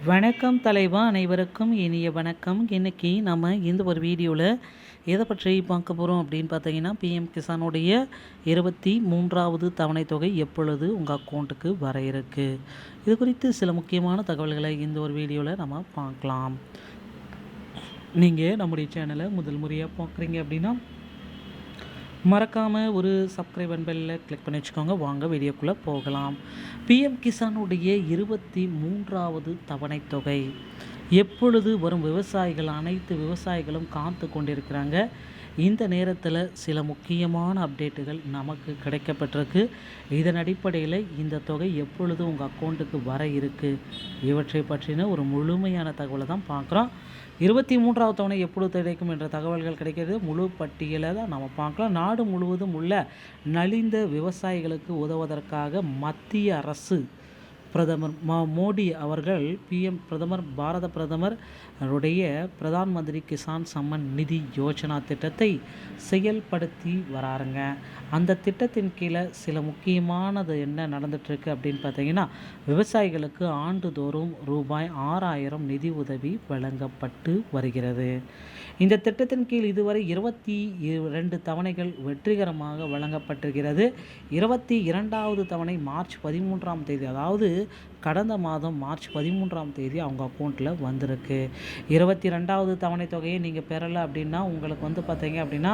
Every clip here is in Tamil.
வணக்கம் தலைவா, அனைவருக்கும் இனிய வணக்கம். இன்றைக்கி நம்ம இந்த ஒரு வீடியோவில் எதை பற்றி பார்க்க போகிறோம் அப்படின்னு பார்த்தீங்கன்னா, பிஎம் கிசானுடைய 23வது தவணை தொகை எப்பொழுது உங்கள் அக்கௌண்ட்டுக்கு வர இருக்குது, இது குறித்து சில முக்கியமான தகவல்களை இந்த ஒரு வீடியோவில் நம்ம பார்க்கலாம். நீங்கள் நம்முடைய சேனலை முதல் முறையாக பார்க்குறீங்க அப்படின்னா மறக்காமல் ஒரு சப்ஸ்கிரைப் பெல்லில் கிளிக் பண்ணி வச்சுக்கோங்க. வாங்க வீடியோக்குள்ளே போகலாம். பிஎம் கிசானுடைய 23வது தவணை தொகை எப்பொழுது வரும்? அனைத்து விவசாயிகளும் காத்து கொண்டிருக்கிறாங்க. இந்த நேரத்தில் சில முக்கியமான அப்டேட்டுகள் நமக்கு கிடைக்கப்பட்டிருக்கு. இதன் அடிப்படையில் இந்த தொகை எப்பொழுது உங்கள் அக்கௌண்ட்டுக்கு வர இருக்குது, இவற்றை பற்றின ஒரு முழுமையான தகவலை தான் பார்க்குறோம். 23வது தவணை எப்பொழுது கிடைக்கும் என்ற தகவல்கள் கிடைக்கிறது. முழு பட்டியலை தான் நம்ம பார்க்கலாம். நாடு முழுவதும் உள்ள நலிந்த விவசாயிகளுக்கு உதவுவதற்காக மத்திய அரசு பிரதமர் மோடி அவர்கள் பாரத பிரதமர் உடைய பிரதான் மந்திரி கிசான் சம்மன் நிதி யோஜனா திட்டத்தை செயல்படுத்தி வராருங்க. அந்த திட்டத்தின் கீழே சில முக்கியமானது என்ன நடந்துட்டுருக்கு அப்படின்னு பார்த்தீங்கன்னா, விவசாயிகளுக்கு ஆண்டுதோறும் ரூபாய் 6000 நிதி உதவி வழங்கப்பட்டு வருகிறது. இந்த திட்டத்தின் கீழ் இதுவரை 22 தவணைகள் வெற்றிகரமாக வழங்கப்பட்டிருக்கிறது. 22வது தவணை மார்ச் 13ஆம் தேதி, அதாவது கடந்த மாதம் மார்ச் 13ஆம் தேதி அவங்க அக்கௌண்ட்டில் வந்திருக்கு. 22வது தவணை தொகையை நீங்கள் பெறலை அப்படின்னா உங்களுக்கு பார்த்தீங்க அப்படின்னா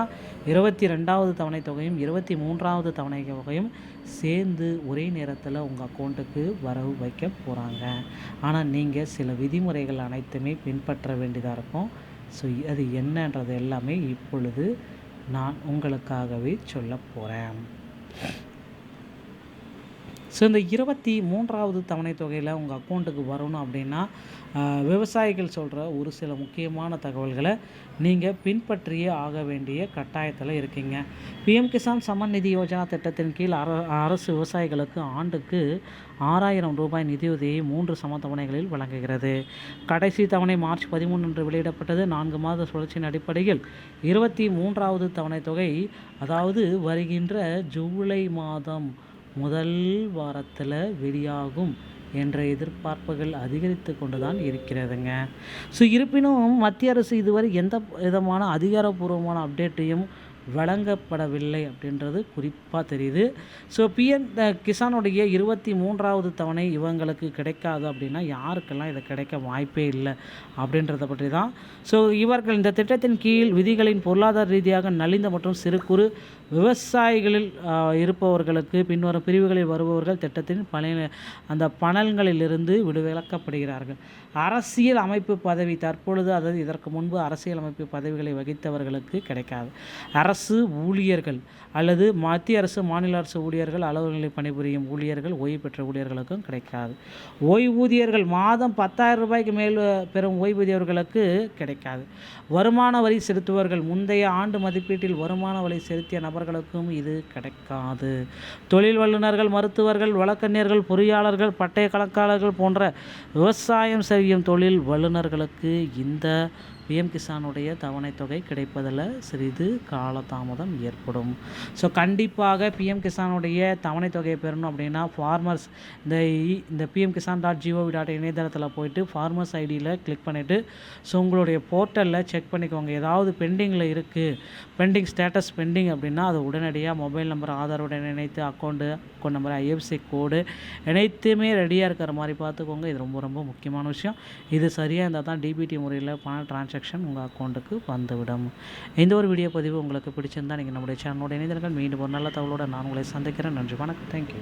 22வது தவணை தொகையும் 23வது தவணை தொகையும் சேர்ந்து ஒரே நேரத்தில் உங்கள் அக்கௌண்ட்டுக்கு வரவு வைக்க போகிறாங்க. ஆனால் நீங்கள் சில விதிமுறைகள் அனைத்துமே பின்பற்ற வேண்டியதாக இருக்கும். ஸோ அது என்னன்றது எல்லாமே இப்பொழுது நான் உங்களுக்காகவே சொல்ல போகிறேன். ஸோ இந்த 23வது தவணை தொகையில் உங்கள் அக்கௌண்ட்டுக்கு வரணும் அப்படின்னா விவசாயிகள் சொல்கிற ஒரு சில முக்கியமான தகவல்களை நீங்கள் பின்பற்றியே ஆக வேண்டிய கட்டாயத்தில் இருக்கீங்க. பிஎம் கிசான் சம்மன் நிதி யோஜனா திட்டத்தின் கீழ் அரசு விவசாயிகளுக்கு ஆண்டுக்கு 6000 ரூபாய் நிதியுதவியை 3 சம தவணைகளில் வழங்குகிறது. கடைசி தவணை மார்ச் 13 அன்று வெளியிடப்பட்டது. 4 மாத சுழற்சியின் அடிப்படையில் 23வது தவணை தொகை, அதாவது வருகின்ற ஜூலை மாதம் முதல் வாரத்தில் வெளியாகும் என்ற எதிர்பார்ப்புகள் அதிகரித்து கொண்டு தான் இருக்கிறதுங்க. ஸோ இருப்பினும் மத்திய அரசு இதுவரை எந்த விதமான அதிகாரப்பூர்வமான அப்டேட்டையும் வழங்கப்படவில்லை அப்படின்றது குறிப்பாக தெரியுது. ஸோ பிஎம் கிசானுடைய 23வது தவணை இவங்களுக்கு கிடைக்காது அப்படின்னா யாருக்கெல்லாம் இதை கிடைக்க வாய்ப்பே இல்லை அப்படின்றத பற்றி தான். ஸோ இவர்கள் இந்த திட்டத்தின் கீழ் விதிகளின் பொருளாதார ரீதியாக நலிந்த மற்றும் சிறு குறு விவசாயிகளில் இருப்பவர்களுக்கு பின்வரும் பிரிவுகளில் வருபவர்கள் திட்டத்தின் அந்த பலன்களிலிருந்து விடுவிக்கப்படுகிறார்கள். அரசியல் அமைப்பு பதவி தற்பொழுது, அதாவது இதற்கு முன்பு அரசியல் அமைப்பு பதவிகளை வகித்தவர்களுக்கு கிடைக்காது. அரசு ஊழியர்கள் அல்லது மத்திய அரசு மாநில அரசு ஊழியர்கள், அலுவலகங்களில் பணிபுரியும் ஊழியர்கள், ஓய்வு பெற்ற ஊழியர்களுக்கும் கிடைக்காது. ஓய்வூதியர்கள் மாதம் 10,000 ரூபாய்க்கு மேல் பெறும் ஓய்வூதியர்களுக்கு கிடைக்காது. வருமான வரி செலுத்துவர்கள், முந்தைய ஆண்டு மதிப்பீட்டில் வருமான வரி செலுத்திய நபர்களுக்கும் இது கிடைக்காது. தொழில் வல்லுநர்கள், மருத்துவர்கள், வழக்கறிஞர்கள், பொறியாளர்கள், பட்டய கணக்காளர்கள் போன்ற விவசாயம் செய்யும் தொழில் வல்லுநர்களுக்கு இந்த பிஎம் கிசானுடைய தவணை தொகை கிடைப்பதில் சிறிது காலதாமதம் ஏற்படும். ஸோ கண்டிப்பாக பிஎம் கிசானுடைய தவணை தொகையை பெறணும் அப்படின்னா ஃபார்மர்ஸ் இந்த pmkisan.gov.in இணையதளத்தில் போயிட்டு ஃபார்மர்ஸ் ஐடியில் கிளிக் பண்ணிவிட்டு ஸோ உங்களுடைய போர்ட்டலில் செக் பண்ணிக்கோங்க. ஏதாவது பெண்டிங்கில் இருக்குது, பெண்டிங் ஸ்டேட்டஸ் பெண்டிங் அப்படின்னா அது உடனடியாக மொபைல் நம்பர் ஆதாருடன் இணைத்து அக்கௌண்ட் நம்பர் ஐஎஃப்சி கோடு இணைத்துமே ரெடியாக இருக்கிற மாதிரி பார்த்துக்கோங்க. இது ரொம்ப ரொம்ப முக்கியமான விஷயம். இது சரியாக இருந்தால் தான் டிபிடி முறையில் பண டிரான்சாக்ஷன் உங்கள் அக்கௌண்ட்டுக்கு வந்துவிடும். இந்த ஒரு வீடியோ பதிவு உங்களுக்கு பிடிச்சிருந்தால் நீங்கள் நம்முடைய சேனலோட இணைந்திருங்கள். மீண்டும் ஒரு நல்ல தகவலோடு நான் உங்களை சந்திக்கிறேன். நன்றி, வணக்கம், தேங்க்யூ.